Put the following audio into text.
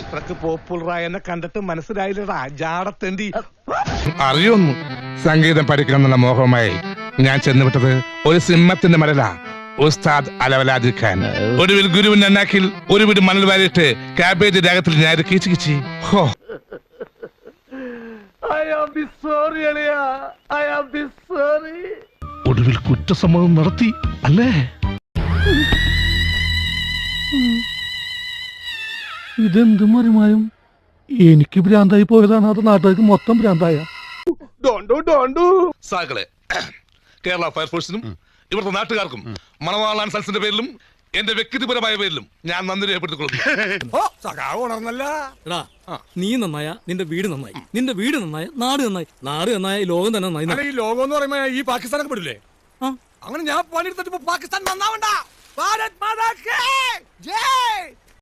ഇത്രക്ക് പോപ്പുലറായ എന്നെ കണ്ടിട്ട് മനസ്സിലായില്ലടാ ജാടത്തേണ്ടി. അറിയൊന്നു സംഗീതം പഠിക്കണമെന്നുള്ള മോഹമായി ഞാൻ ചെന്നുവിട്ടത് ഒരു സിംഹത്തിന്റെ മലല ഉസ്താദ് അലവലാദിഖാൻ. ഒടുവിൽ ഗുരുവിന്റെ അന്നാക്കിൽ ഒരു വീട് മണൽ വാരിയിട്ട് കാബേജ് രാഗത്തിൽ ഞാൻ കീച്ചു ഹോ. ഒടുവിൽ കുറ്റസമ്മതം നടത്തി അല്ലേ? ഇതെന്ത് മറിമായും എനിക്ക് ഭ്രാന്തായി പോയതാണ്, അത് നാട്ടുകാർക്ക് മൊത്തം ഭ്രാന്തായ. സാകളെ കേരള ഫയർഫോഴ്സിനും ഇവിടുത്തെ നാട്ടുകാർക്കും മണവാളാൻ സൽസിന്റെ പേരിലും എന്റെ വ്യക്തിപരമായ പേരിലും ഞാൻ നന്ദി രേഖപ്പെടുത്തിക്കൊള്ളുന്നു. നീ നന്നായ നിന്റെ വീട് നന്നായി, നിന്റെ വീട് നന്നായ നാട് നന്നായി, നാട് നന്നായ ലോകം തന്നെ നന്നായി. ഈ ലോകം എന്ന് പറയുമ്പോ ഈ പാകിസ്ഥാനൊക്കെ പെടില്ലേ? അങ്ങനെ ഞാൻ പണിയെടുത്തിട്ട് പാകിസ്ഥാൻ നന്നാവണ്ട. ഭാരത് മാതാ കി ജയ്.